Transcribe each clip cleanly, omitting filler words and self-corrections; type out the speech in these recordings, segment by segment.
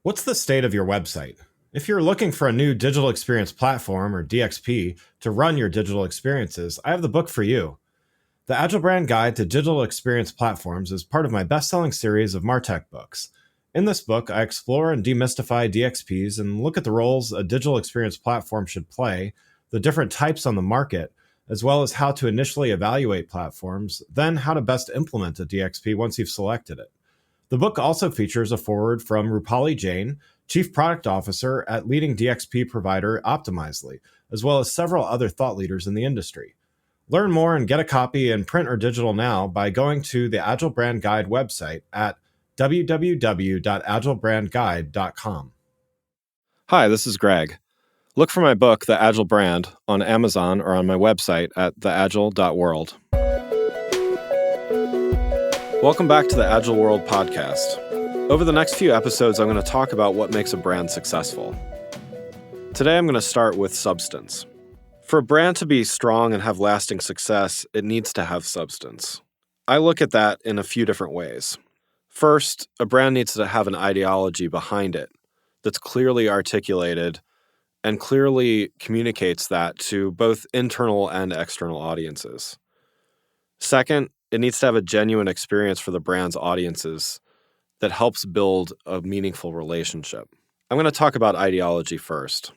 What's the state of your website? If you're looking for a new digital experience platform, or DXP, to run your digital experiences, I have the book for you. The Agile Brand Guide to Digital Experience Platforms is part of my best-selling series of MarTech books. In this book, I explore and demystify DXPs and look at the roles a digital experience platform should play, the different types on the market, as well as how to initially evaluate platforms, then how to best implement a DXP once you've selected it. The book also features a foreword from Rupali Jain, Chief Product Officer at leading DXP provider Optimizely, as well as several other thought leaders in the industry. Learn more and get a copy in print or digital now by going to the Agile Brand Guide website at www.agilebrandguide.com. Hi, this is Greg. Look for my book, The Agile Brand, on Amazon or on my website at theagile.world. Welcome back to the Agile World podcast. Over the next few episodes, I'm going to talk about what makes a brand successful. Today, I'm going to start with substance. For a brand to be strong and have lasting success, it needs to have substance. I look at that in a few different ways. First, a brand needs to have an ideology behind it that's clearly articulated and clearly communicates that to both internal and external audiences. Second, it needs to have a genuine experience for the brand's audiences that helps build a meaningful relationship. I'm going to talk about ideology first.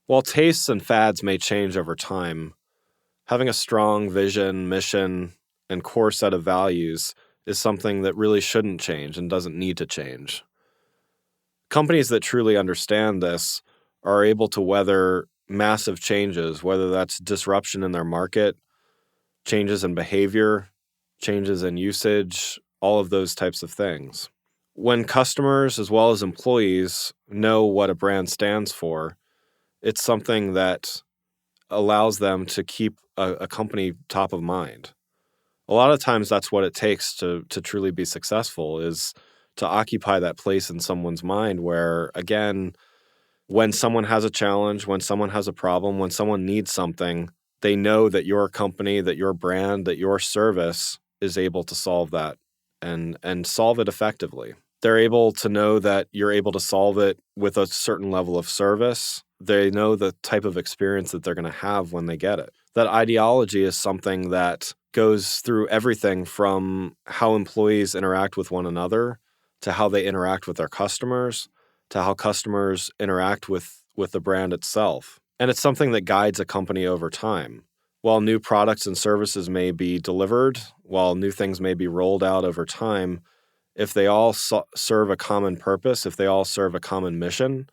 While tastes and fads may change over time, having a strong vision, mission, and core set of values is something that really shouldn't change and doesn't need to change. Companies that truly understand this are able to weather massive changes, whether that's disruption in their market, changes in behavior, changes in usage, all of those types of things. When customers as well as employees know what a brand stands for, it's something that allows them to keep a company top of mind. A lot of times that's what it takes to truly be successful, is to occupy that place in someone's mind where, again, when someone has a challenge, when someone has a problem, when someone needs something, they know that your company, that your brand, that your service is able to solve that and solve it effectively. They're able to know that you're able to solve it with a certain level of service. They know the type of experience that they're going to have when they get it. That ideology is something that goes through everything from how employees interact with one another to how they interact with their customers to how customers interact with the brand itself. And it's something that guides a company over time. While new products and services may be delivered, while new things may be rolled out over time, if they all serve a common purpose, if they all serve a common mission,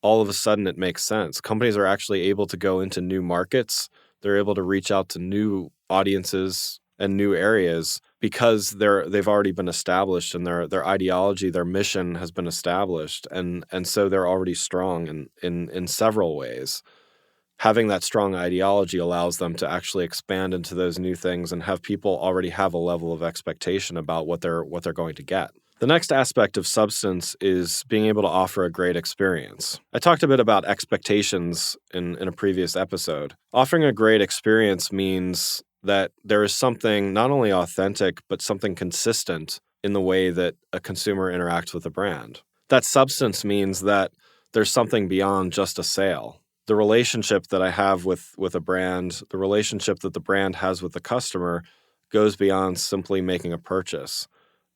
all of a sudden it makes sense. Companies are actually able to go into new markets. They're able to reach out to new audiences and new areas because they've already been established, and their ideology, their mission has been established, and so they're already strong in several ways. Having that strong ideology allows them to actually expand into those new things and have people already have a level of expectation about what they're going to get. The next aspect of substance is being able to offer a great experience. I talked a bit about expectations in a previous episode. Offering a great experience means that there is something not only authentic, but something consistent in the way that a consumer interacts with a brand. That substance means that there's something beyond just a sale. The relationship that I have with a brand, the relationship that the brand has with the customer, goes beyond simply making a purchase.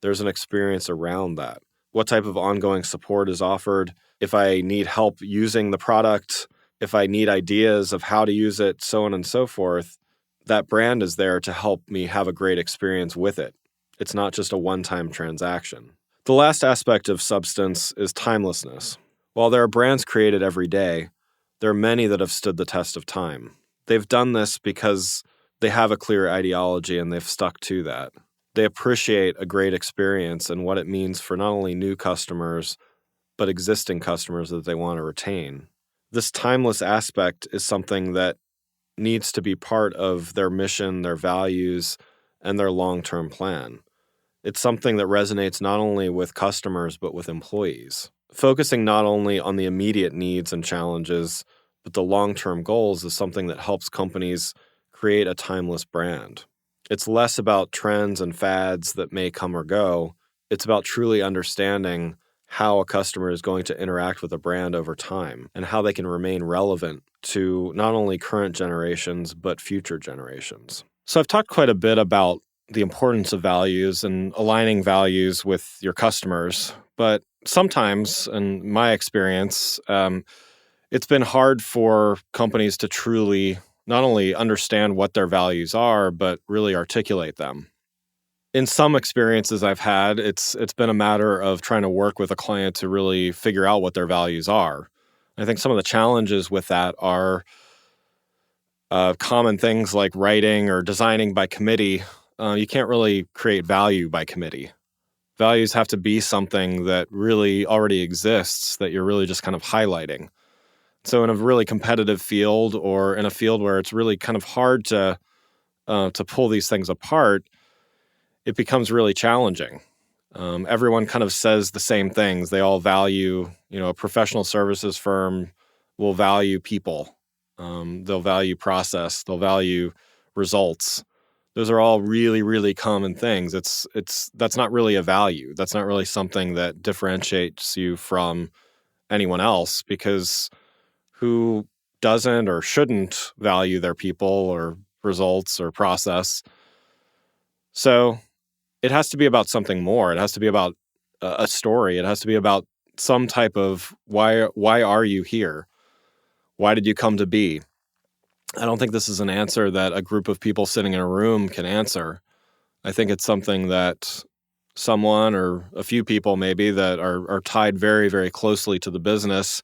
There's an experience around that. What type of ongoing support is offered? If I need help using the product, if I need ideas of how to use it, so on and so forth, that brand is there to help me have a great experience with it. It's not just a one-time transaction. The last aspect of substance is timelessness. While there are brands created every day, there are many that have stood the test of time. They've done this because they have a clear ideology and they've stuck to that. They appreciate a great experience and what it means for not only new customers, but existing customers that they want to retain. This timeless aspect is something that needs to be part of their mission, their values, and their long-term plan. It's something that resonates not only with customers, but with employees. Focusing not only on the immediate needs and challenges, but the long-term goals is something that helps companies create a timeless brand. It's less about trends and fads that may come or go. It's about truly understanding how a customer is going to interact with a brand over time and how they can remain relevant to not only current generations, but future generations. So I've talked quite a bit about the importance of values and aligning values with your customers, but sometimes, in my experience, it's been hard for companies to truly not only understand what their values are, but really articulate them. In some experiences I've had, it's been a matter of trying to work with a client to really figure out what their values are. I think some of the challenges with that are common things like writing or designing by committee. You can't really create value by committee. Values have to be something that really already exists, that you're really just kind of highlighting. So in a really competitive field or in a field where it's really kind of hard to pull these things apart, it becomes really challenging. Everyone kind of says the same things. They all value, a professional services firm will value people. They'll value process. They'll value results. Those are all really, really common things. That's not really a value. That's not really something that differentiates you from anyone else, because who doesn't or shouldn't value their people or results or process? So it has to be about something more. It has to be about a story. It has to be about some type of why are you here? Why did you come to be? I don't think this is an answer that a group of people sitting in a room can answer. I think it's something that someone or a few people maybe that are tied very, very closely to the business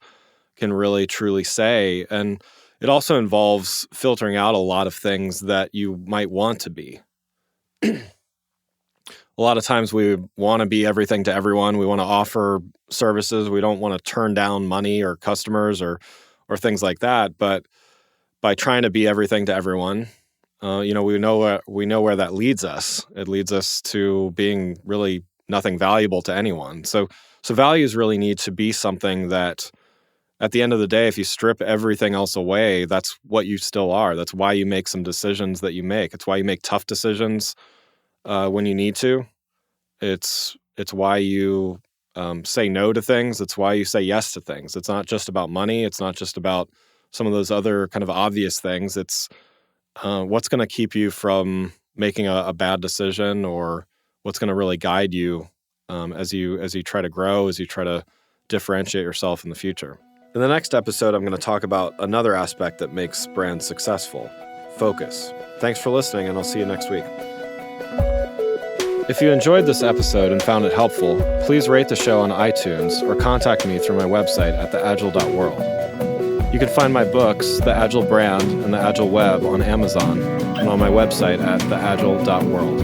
can really truly say. And it also involves filtering out a lot of things that you might want to be. A lot of times we want to be everything to everyone. We want to offer services. We don't want to turn down money or customers or things like that. But by trying to be everything to everyone, we know where that leads us. It leads us to being really nothing valuable to anyone. So values really need to be something that, at the end of the day, if you strip everything else away, that's what you still are. That's why you make some decisions that you make. It's why you make tough decisions when you need to. It's why you say no to things. It's why you say yes to things. It's not just about money. It's not just about some of those other kind of obvious things. It's what's going to keep you from making a bad decision, or what's going to really guide you as you try to grow, as you try to differentiate yourself in the future. In the next episode, I'm going to talk about another aspect that makes brands successful: focus. Thanks for listening, and I'll see you next week. If you enjoyed this episode and found it helpful, please rate the show on iTunes or contact me through my website at theagile.world. You can find my books, The Agile Brand and The Agile Web, on Amazon and on my website at theagile.world.